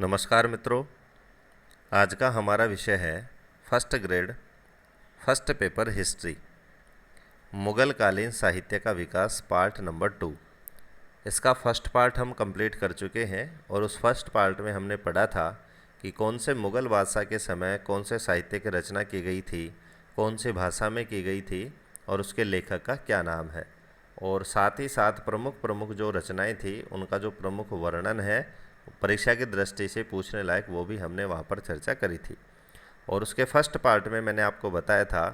नमस्कार मित्रों। आज का हमारा विषय है first grade first paper history, Mughal कालीन साहित्य का विकास, पार्ट नंबर 2। इसका फर्स्ट पार्ट हम कंप्लीट कर चुके हैं और उस फर्स्ट पार्ट में हमने पढ़ा था कि कौन से मुग़ल बादशाह के समय कौन से साहित्य की रचना की गई थी, कौन सी भाषा में की गई थी और उसके लेखक का क्या नाम है, और साथ ही साथ प्रमुख प्रमुख जो रचनाएं थी उनका जो प्रमुख वर्णन है परीक्षा की दृष्टि से पूछने लायक, वो भी हमने वहाँ पर चर्चा करी थी। और उसके फर्स्ट पार्ट में मैंने आपको बताया था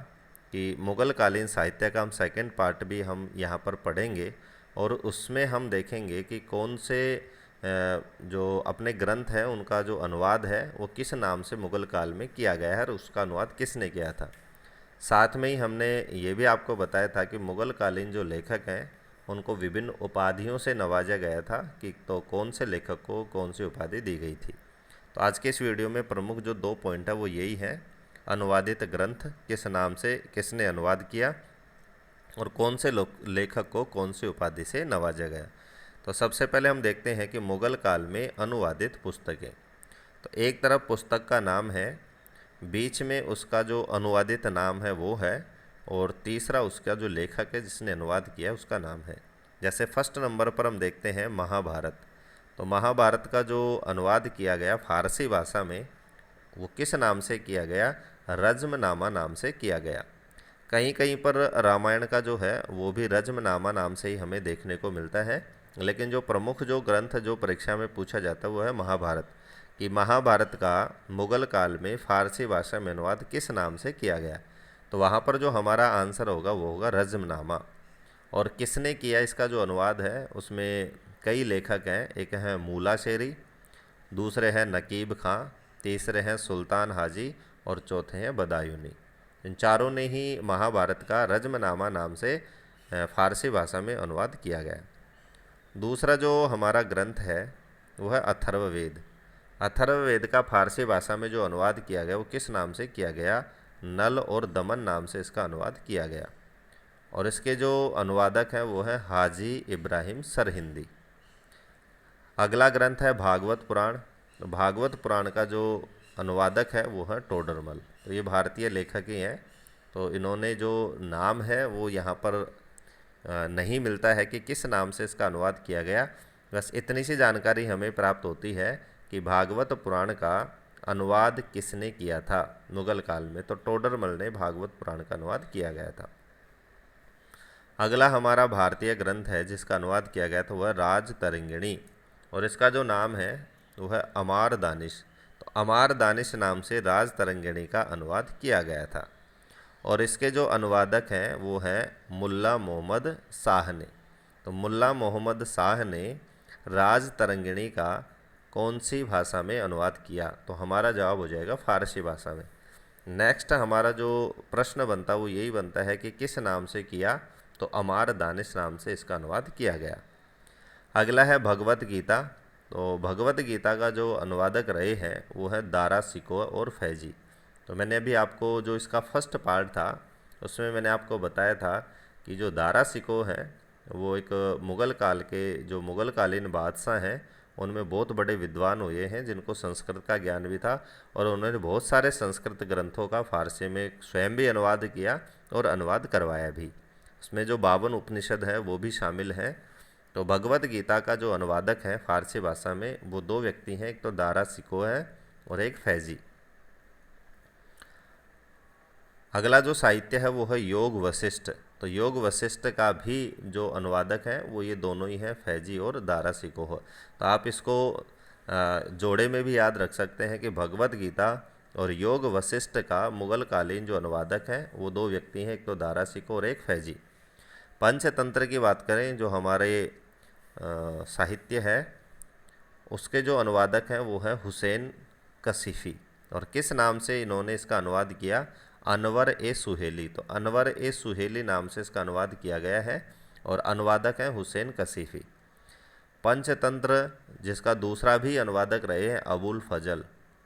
कि मुग़ल कालीन साहित्य का हम सेकंड पार्ट भी हम यहाँ पर पढ़ेंगे और उसमें हम देखेंगे कि कौन से जो अपने ग्रंथ हैं उनका जो अनुवाद है वो किस नाम से मुग़ल काल में किया गया है और उसका अनुवाद किसने किया था। साथ में ही हमने ये भी आपको बताया था कि मुग़ल कालीन जो लेखक हैं उनको विभिन्न उपाधियों से नवाजा गया था कि तो कौन से लेखक को कौन सी उपाधि दी गई थी। तो आज के इस वीडियो में प्रमुख जो 2 पॉइंट है वो यही है, अनुवादित ग्रंथ किस नाम से किसने अनुवाद किया और कौन से लेखक को कौन सी उपाधि से नवाजा गया। तो सबसे पहले हम देखते हैं कि मुग़ल काल में अनुवादित पुस्तकें। तो एक तरफ पुस्तक का नाम है, बीच में उसका जो अनुवादित नाम है वो है, और तीसरा उसका जो लेखक है जिसने अनुवाद किया उसका नाम है। जैसे फर्स्ट नंबर पर हम देखते हैं महाभारत। तो महाभारत का जो अनुवाद किया गया फारसी भाषा में वो किस नाम से किया गया? रज्मनामा नाम से किया गया। कहीं कहीं पर रामायण का जो है वो भी रज्मनामा नाम से ही हमें देखने को मिलता है, लेकिन जो प्रमुख जो ग्रंथ जो परीक्षा में पूछा जाता है वो है महाभारत, कि महाभारत का मुग़ल काल में फारसी भाषा में अनुवाद किस नाम से किया गया। तो वहाँ पर जो हमारा आंसर होगा वो होगा रज्मनामा। और किसने किया इसका जो अनुवाद है उसमें कई लेखक हैं, एक हैं मूला शेरी, दूसरे हैं नकीब खां, तीसरे हैं सुल्तान हाजी और चौथे हैं बदायूनी। इन चारों ने ही महाभारत का रज्मनामा नाम से फारसी भाषा में अनुवाद किया गया। दूसरा जो हमारा ग्रंथ है वो है अथर्ववेद। अथर्ववेद का फारसी भाषा में जो अनुवाद किया गया वो किस नाम से किया गया? नल और दमन नाम से इसका अनुवाद किया गया। और इसके जो अनुवादक हैं वो है हाजी इब्राहिम सरहिंदी। अगला ग्रंथ है भागवत पुराण। तो भागवत पुराण का जो अनुवादक है वो है टोडरमल। तो ये भारतीय लेखक ही हैं। तो इन्होंने जो नाम है वो यहाँ पर नहीं मिलता है कि किस नाम से इसका अनुवाद किया गया। बस इतनी सी जानकारी हमें प्राप्त होती है कि भागवत पुराण का अनुवाद किसने किया था मुग़ल काल में, तो टोडरमल ने भागवत पुराण का अनुवाद किया गया था। अगला हमारा भारतीय ग्रंथ है जिसका अनुवाद किया गया था वह राजतरंगिणी, और इसका जो नाम है वो है अमार दानिश। तो अमार दानिश नाम से राजतरंगिणी का अनुवाद किया गया था। और इसके जो अनुवादक हैं वो हैं मुल्ला मोहम्मद शाह ने। तो मुल्ला मोहम्मद शाह ने राजतरंगिणी का कौन सी भाषा में अनुवाद किया? तो हमारा जवाब हो जाएगा फारसी भाषा में। नेक्स्ट हमारा जो प्रश्न बनता वो यही बनता है कि किस नाम से किया? तो अमार दानिश नाम से इसका अनुवाद किया गया। अगला है भगवत गीता। तो भगवत गीता का जो अनुवादक रहे हैं वो है दारा सिकोह और फैजी। तो मैंने अभी आपको जो इसका फर्स्ट पार्ट था उसमें मैंने आपको बताया था कि जो दारा सिकोह हैं वो एक मुग़ल काल के जो मुग़ल कालीन बादशाह हैं उनमें बहुत बड़े विद्वान हुए हैं जिनको संस्कृत का ज्ञान भी था, और उन्होंने बहुत सारे संस्कृत ग्रंथों का फारसी में स्वयं भी अनुवाद किया और अनुवाद करवाया भी। उसमें जो 52 उपनिषद हैं वो भी शामिल हैं। तो भगवत गीता का जो अनुवादक है फारसी भाषा में वो 2 व्यक्ति हैं, एक तो दारा सिकोह है और एक फैजी। अगला जो साहित्य है वो है योग वशिष्ठ। तो योग वशिष्ठ का भी जो अनुवादक है वो ये दोनों ही हैं, फैजी और दारा सिकोह। तो आप इसको जोड़े में भी याद रख सकते हैं कि भगवत गीता और योग वशिष्ठ का मुग़ल कालीन जो अनुवादक हैं वो 2 व्यक्ति हैं, एक तो दारा सिकोह और एक फैजी। पंचतंत्र की बात करें जो हमारे साहित्य है उसके जो अनुवादक हैं वो है हुसैन कशीफ़ी, और किस नाम से इन्होंने इसका अनुवाद किया? अनवर ए सुहेली। तो अनवर ए सुहेली नाम से इसका अनुवाद किया गया है और अनुवादक हैं हुसैन कशीफ़ी। पंचतंत्र जिसका दूसरा भी अनुवादक रहे हैं अबुल फजल,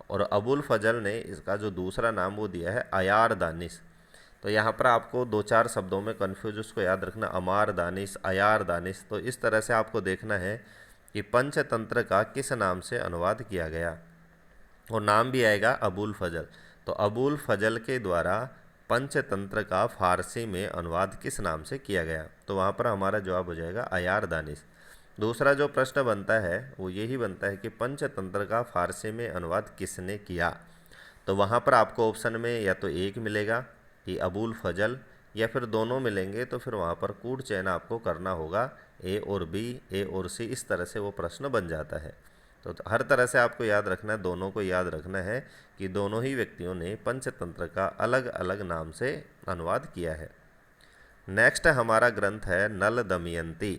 और अबुल फजल ने इसका जो दूसरा नाम वो दिया है अयार दानिश। तो यहाँ पर आपको 2-4 शब्दों में कन्फ्यूज उसको याद रखना, अमार दानिश, अयार दानिश। तो इस तरह से आपको देखना है कि पंचतंत्र का किस नाम से अनुवाद किया गया। और नाम भी आएगा अबुल फजल। तो अबुल फजल के द्वारा पंचतंत्र का फारसी में अनुवाद किस नाम से किया गया? तो वहाँ पर हमारा जवाब हो जाएगा अयार दानिश। दूसरा जो प्रश्न बनता है वो यही बनता है कि पंचतंत्र का फारसी में अनुवाद किसने किया? तो वहाँ पर आपको ऑप्शन में या तो एक मिलेगा कि अबुल फजल, या फिर दोनों मिलेंगे तो फिर वहाँ पर कूट चयन आपको करना होगा, ए और बी, ए और सी, इस तरह से वो प्रश्न बन जाता है। तो हर तरह से आपको याद रखना है, दोनों को याद रखना है कि दोनों ही व्यक्तियों ने पंचतंत्र का अलग अलग नाम से अनुवाद किया है। नेक्स्ट हमारा ग्रंथ है नल दमयंती।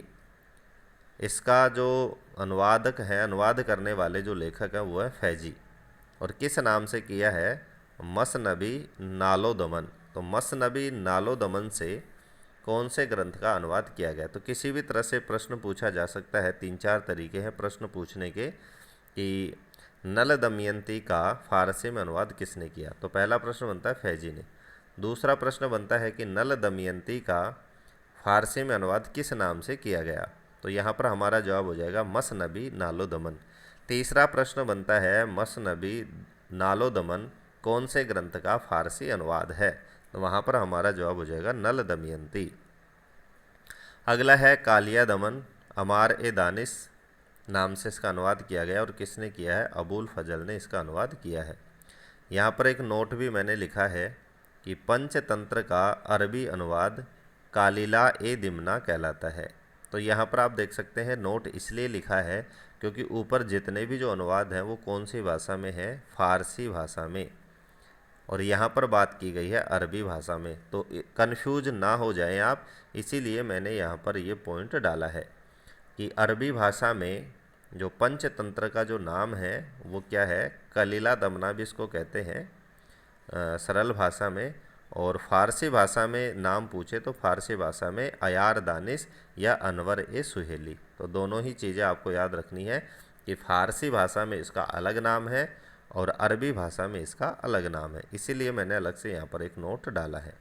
इसका जो अनुवादक है, अनुवाद करने वाले जो लेखक हैं वो है फैजी, और किस नाम से किया है? मसनबी नालोदमन। तो मसनबी नालोदमन से कौन से ग्रंथ का अनुवाद किया गया? तो किसी भी तरह से प्रश्न पूछा जा सकता है, 3-4 तरीके हैं प्रश्न पूछने के कि नल दमयंती का फारसी में अनुवाद किसने किया? तो पहला प्रश्न बनता है फैजी ने। दूसरा प्रश्न बनता है कि नल दमयंती का फारसी में अनुवाद किस नाम से किया गया? तो यहाँ पर हमारा जवाब हो जाएगा मसनबी नालोदमन। तीसरा प्रश्न बनता है मसनबी नालोदमन कौन से ग्रंथ का फारसी अनुवाद है? तो वहाँ पर हमारा जवाब हो जाएगा नल दमयंती। अगला है कालिया दमन अमार ए दानिश नाम से इसका अनुवाद किया गया, और किसने किया है? अबुल फजल ने इसका अनुवाद किया है। यहाँ पर एक नोट भी मैंने लिखा है कि पंचतंत्र का अरबी अनुवाद कालिला ए दिमना कहलाता है। तो यहाँ पर आप देख सकते हैं नोट इसलिए लिखा है क्योंकि ऊपर जितने भी जो अनुवाद हैं वो कौन सी भाषा में है? फारसी भाषा में, और यहाँ पर बात की गई है अरबी भाषा में। तो कन्फ्यूज ना हो जाएं आप, इसीलिए मैंने यहाँ पर ये पॉइंट डाला है कि अरबी भाषा में जो पंचतंत्र का जो नाम है वो क्या है? कलीला दमना भी इसको कहते हैं सरल भाषा में, और फारसी भाषा में नाम पूछे तो फारसी भाषा में अयार दानिश या अनवर ए सुहेली। तो दोनों ही चीज़ें आपको याद रखनी है कि फारसी भाषा में इसका अलग नाम है और अरबी भाषा में इसका अलग नाम है, इसीलिए मैंने अलग से यहाँ पर एक नोट डाला है।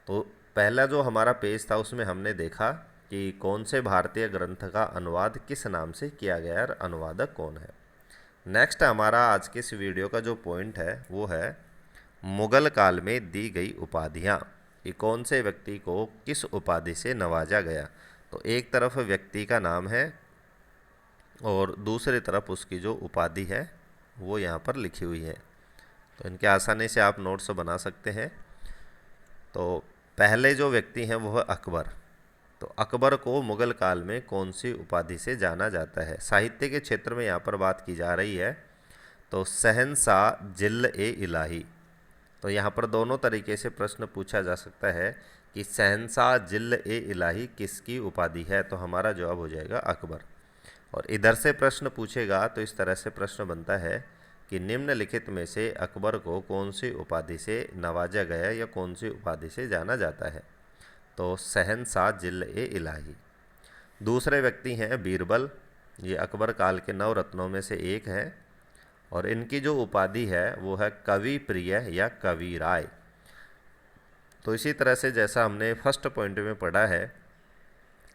तो पहला जो हमारा पेज था उसमें हमने देखा कि कौन से भारतीय ग्रंथ का अनुवाद किस नाम से किया गया और अनुवादक कौन है। नेक्स्ट हमारा आज के इस वीडियो का जो पॉइंट है वो है मुगल काल में दी गई उपाधियाँ, कि कौन से व्यक्ति को किस उपाधि से नवाजा गया। तो एक तरफ व्यक्ति का नाम है और दूसरी तरफ उसकी जो उपाधि है वो यहाँ पर लिखी हुई है। तो इनके आसानी से आप नोट्स बना सकते हैं। तो पहले जो व्यक्ति हैं वो है अकबर। तो अकबर को मुगल काल में कौन सी उपाधि से जाना जाता है? साहित्य के क्षेत्र में यहाँ पर बात की जा रही है। तो शहंशाह जिल ए इलाही। तो यहाँ पर दोनों तरीके से प्रश्न पूछा जा सकता है कि शहंशाह जिल ए इलाही किसकी उपाधि है? तो हमारा जवाब हो जाएगा अकबर। और इधर से प्रश्न पूछेगा तो इस तरह से प्रश्न बनता है कि निम्नलिखित में से अकबर को कौन सी उपाधि से नवाजा गया या कौन सी उपाधि से जाना जाता है? तो शहंशाह जिल ए इलाही। दूसरे व्यक्ति हैं बीरबल, ये अकबर काल के 9 रत्नों में से एक है, और इनकी जो उपाधि है वो है कवि प्रिय या कवि राय। तो इसी तरह से जैसा हमने फर्स्ट पॉइंट में पढ़ा है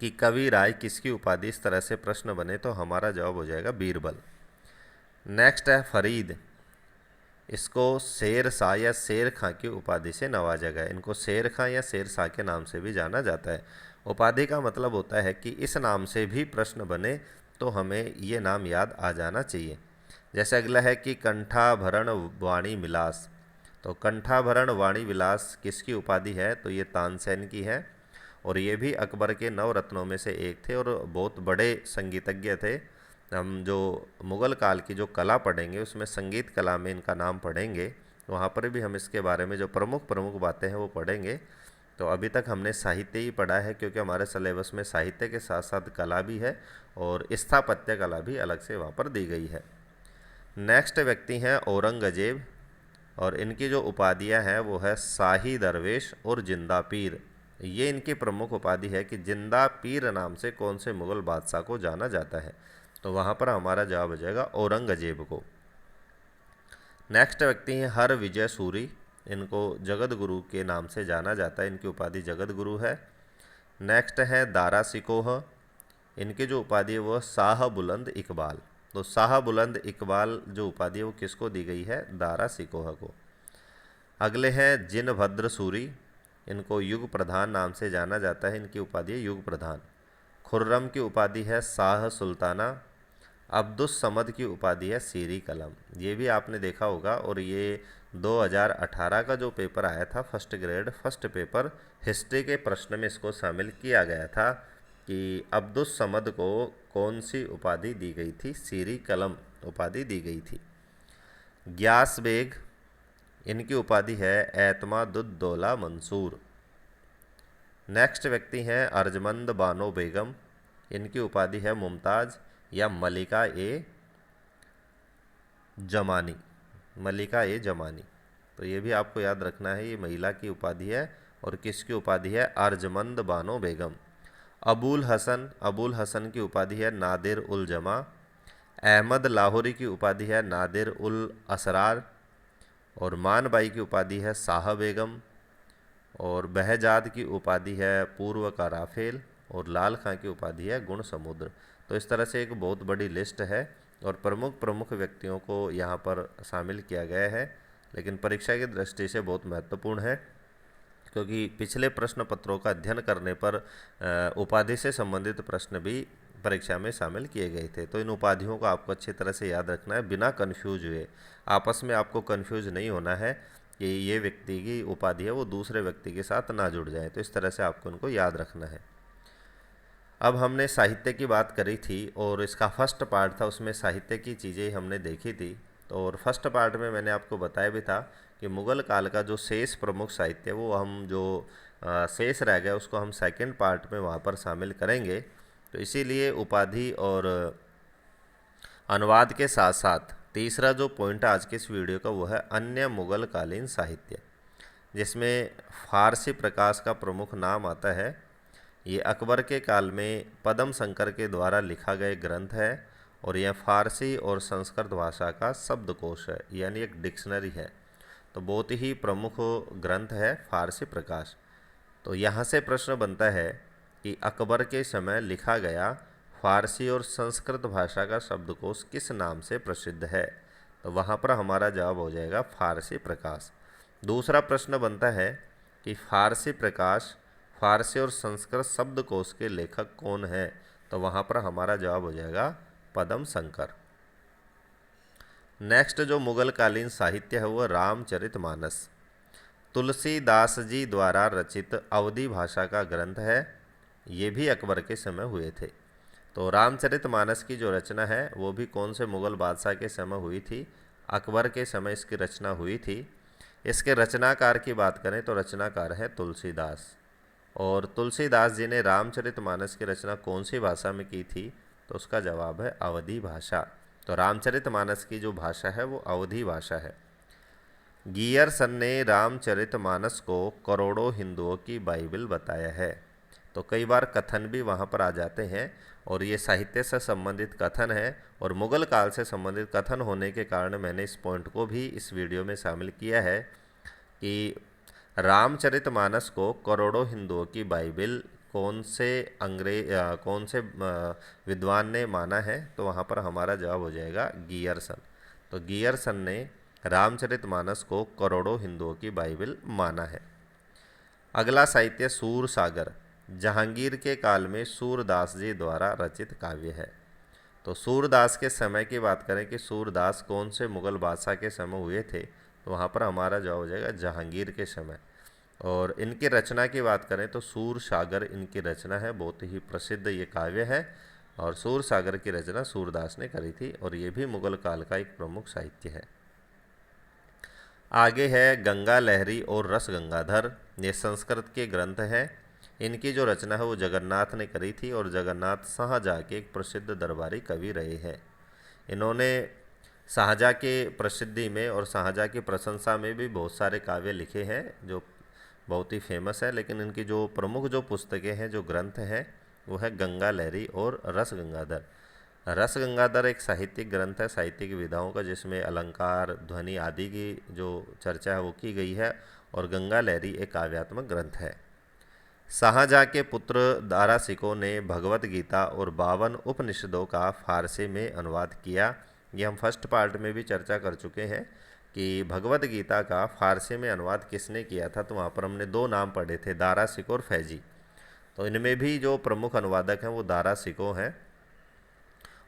कि कवि राय किसकी उपाधि, इस तरह से प्रश्न बने तो हमारा जवाब हो जाएगा बीरबल। नेक्स्ट है फरीद, इसको शेर शाह या शेर खां की उपाधि से नवाजा गया। इनको शेर खां या शेर शाह के नाम से भी जाना जाता है। उपाधि का मतलब होता है कि इस नाम से भी प्रश्न बने तो हमें ये नाम याद आ जाना चाहिए। जैसे अगला है कि कंठाभरण वाणी विलास। तो कंठाभरण वाणी विलास किसकी उपाधि है? तो ये तानसेन की है, और ये भी अकबर के 9 रत्नों में से एक थे और बहुत बड़े संगीतज्ञ थे। हम जो मुग़ल काल की जो कला पढ़ेंगे उसमें संगीत कला में इनका नाम पढ़ेंगे, वहाँ पर भी हम इसके बारे में जो प्रमुख प्रमुख बातें हैं वो पढ़ेंगे। तो अभी तक हमने साहित्य ही पढ़ा है क्योंकि हमारे सिलेबस में साहित्य के साथ साथ कला भी है और स्थापत्य कला भी अलग से वहाँ पर दी गई है। नेक्स्ट व्यक्ति हैं औरंगजेब, और इनकी जो उपाधियाँ हैं वो है शाही दरवेश और जिंदा पीर। ये इनकी प्रमुख उपाधि है कि जिंदा पीर नाम से कौन से मुग़ल बादशाह को जाना जाता है। तो वहाँ पर हमारा जवाब हो जाएगा औरंगजेब को। नेक्स्ट व्यक्ति हैं हर विजय सूरी, इनको जगत गुरु के नाम से जाना जाता है, इनकी उपाधि जगत गुरु है। नेक्स्ट है दारा सिकोह, इनकी जो उपाधि है वो शाह बुलंद इकबाल। तो शाह बुलंद इकबाल जो उपाधि है वो किसको दी गई है? दारा सिकोहा को। अगले हैं जिनभद्र सूरी, इनको युग प्रधान नाम से जाना जाता है, इनकी उपाधि है युग प्रधान। खुर्रम की उपाधि है शाह सुल्ताना। अब्दुस समद की उपाधि है सीरी कलम। ये भी आपने देखा होगा, और ये 2018 का जो पेपर आया था first grade first paper history के प्रश्न में इसको शामिल किया गया था कि अब्दुस समद को कौन सी उपाधि दी गई थी? सीरी कलम उपाधि दी गई थी। ग्यास बेग, इनकी उपाधि है एतमादुद्दौला मंसूर। नेक्स्ट व्यक्ति हैं अर्जमंद बानो बेगम, इनकी उपाधि है मुमताज़ या मलिका ए जमानी। मलिका ए जमानी, तो ये भी आपको याद रखना है, ये महिला की उपाधि है और किसकी उपाधि है? अर्जमंद बानो बेगम। अबुल हसन की उपाधि है नादिर उल जमा। अहमद लाहौरी की उपाधि है नादिर उल असरार। और मानबाई की उपाधि है शाह बेगम। और बहजाद की उपाधि है पूर्व का राफेल। और लाल खां की उपाधि है गुण समुद्र। तो इस तरह से एक बहुत बड़ी लिस्ट है और प्रमुख व्यक्तियों को यहाँ पर शामिल किया गया है, लेकिन परीक्षा की दृष्टि से बहुत महत्वपूर्ण है, क्योंकि पिछले प्रश्न पत्रों का अध्ययन करने पर उपाधि से संबंधित प्रश्न भी परीक्षा में शामिल किए गए थे। तो इन उपाधियों को आपको अच्छी तरह से याद रखना है बिना कन्फ्यूज हुए। आपस में आपको कन्फ्यूज नहीं होना है कि ये व्यक्ति की उपाधि है वो दूसरे व्यक्ति के साथ ना जुड़ जाए, तो इस तरह से आपको इनको याद रखना है। अब हमने साहित्य की बात करी थी और इसका फर्स्ट पार्ट था, उसमें साहित्य की चीज़ें हमने देखी थी। तो और फर्स्ट पार्ट में मैंने आपको बताया भी था कि मुग़ल काल का जो शेष प्रमुख साहित्य वो हम जो शेष रह गया उसको हम सेकंड पार्ट में वहाँ पर शामिल करेंगे। तो इसीलिए उपाधि और अनुवाद के साथ साथ तीसरा जो पॉइंट आज के इस वीडियो का वो है अन्य मुग़ल कालीन साहित्य, जिसमें फारसी प्रकाश का प्रमुख नाम आता है। ये अकबर के काल में पदम शंकर के द्वारा लिखा गया ग्रंथ है और यह फारसी और संस्कृत भाषा का शब्दकोश है, यानी एक डिक्शनरी है। तो बहुत ही प्रमुख ग्रंथ है फारसी प्रकाश। तो यहाँ से प्रश्न बनता है कि अकबर के समय लिखा गया फारसी और संस्कृत भाषा का शब्दकोश किस नाम से प्रसिद्ध है? तो वहाँ पर हमारा जवाब हो जाएगा फारसी प्रकाश। दूसरा प्रश्न बनता है कि फारसी प्रकाश फारसी और संस्कृत शब्दकोश के लेखक कौन है? तो वहाँ पर हमारा जवाब हो जाएगा पदम शंकर। नेक्स्ट जो मुग़ल कालीन साहित्य है वो रामचरितमानस, तुलसीदास जी द्वारा रचित अवधी भाषा का ग्रंथ है। ये भी अकबर के समय हुए थे। तो रामचरितमानस की जो रचना है वो भी कौन से मुग़ल बादशाह के समय हुई थी? अकबर के समय इसकी रचना हुई थी। इसके रचनाकार की बात करें तो रचनाकार है तुलसीदास। और तुलसीदास जी ने रामचरितमानस की रचना कौन सी भाषा में की थी? तो उसका जवाब है अवधी भाषा। तो रामचरितमानस की जो भाषा है वो अवधी भाषा है। गियरसन ने रामचरितमानस को करोड़ों हिंदुओं की बाइबल बताया है। तो कई बार कथन भी वहाँ पर आ जाते हैं और ये साहित्य से संबंधित कथन है और मुग़ल काल से संबंधित कथन होने के कारण मैंने इस पॉइंट को भी इस वीडियो में शामिल किया है कि रामचरितमानस को करोड़ों हिंदुओं की बाइबल कौन से विद्वान ने माना है? तो वहाँ पर हमारा जवाब हो जाएगा गियरसन। तो गियरसन ने रामचरितमानस को करोड़ों हिंदुओं की बाइबल माना है। अगला साहित्य सूरसागर, जहांगीर के काल में सूरदास जी द्वारा रचित काव्य है। तो सूरदास के समय की बात करें कि सूरदास कौन से मुग़ल बादशाह के समय हुए थे? तो वहाँ पर हमारा जवाब हो जाएगा जहांगीर के समय। और इनकी रचना की बात करें तो सूरसागर इनकी रचना है, बहुत ही प्रसिद्ध ये काव्य है और सूरसागर की रचना सूरदास ने करी थी और ये भी मुग़ल काल का एक प्रमुख साहित्य है। आगे है गंगा लहरी और रस गंगाधर, ये संस्कृत के ग्रंथ हैं। इनकी जो रचना है वो जगन्नाथ ने करी थी और जगन्नाथ शाहजहाँ के एक प्रसिद्ध दरबारी कवि रहे हैं। इन्होंने शाहजहाँ के प्रसिद्धि में और शाहजहाँ की प्रशंसा में भी बहुत सारे काव्य लिखे हैं जो बहुत ही फेमस है, लेकिन इनकी जो प्रमुख जो पुस्तकें हैं जो ग्रंथ हैं वो है गंगा लहरी और रस गंगाधर। रस गंगाधर एक साहित्यिक ग्रंथ है साहित्यिक विधाओं का, जिसमें अलंकार ध्वनि आदि की जो चर्चा है वो की गई है और गंगा लहरी एक काव्यात्मक ग्रंथ है। शाहजहाँ के पुत्र दारा शिकोह ने भगवत गीता और 52 उपनिषदों का फारसी में अनुवाद किया। ये हम फर्स्ट पार्ट में भी चर्चा कर चुके हैं कि भगवत गीता का फारसी में अनुवाद किसने किया था। तो वहाँ पर हमने 2 नाम पढ़े थे, दारा शिकोह और फैजी। तो इनमें भी जो प्रमुख अनुवादक हैं वो दारा शिकोह हैं।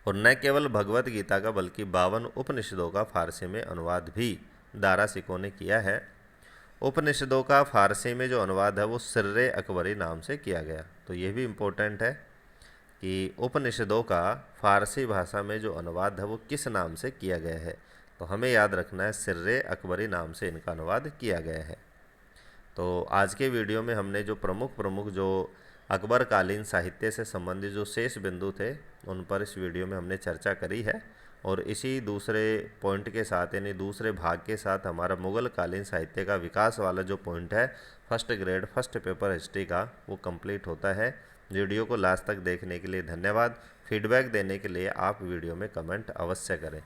और न केवल भगवत गीता का बल्कि 52 उपनिषदों का फारसी में अनुवाद भी दारा शिकोह ने किया है। उपनिषदों का फारसी में जो अनुवाद है वो सिर्रे अकबरी नाम से किया गया। तो ये भी इम्पोर्टेंट है कि उपनिषदों का फारसी भाषा में जो अनुवाद है वो किस नाम से किया गया है। तो हमें याद रखना है सिर्रे अकबरी नाम से इनका अनुवाद किया गया है। तो आज के वीडियो में हमने जो प्रमुख जो अकबर कालीन साहित्य से संबंधित जो शेष बिंदु थे उन पर इस वीडियो में हमने चर्चा करी है। और इसी दूसरे पॉइंट के साथ यानी दूसरे भाग के साथ हमारा मुग़ल कालीन साहित्य का विकास वाला जो पॉइंट है first grade first paper history का वो कंप्लीट होता है। वीडियो को लास्ट तक देखने के लिए धन्यवाद। फीडबैक देने के लिए आप वीडियो में कमेंट अवश्य करें।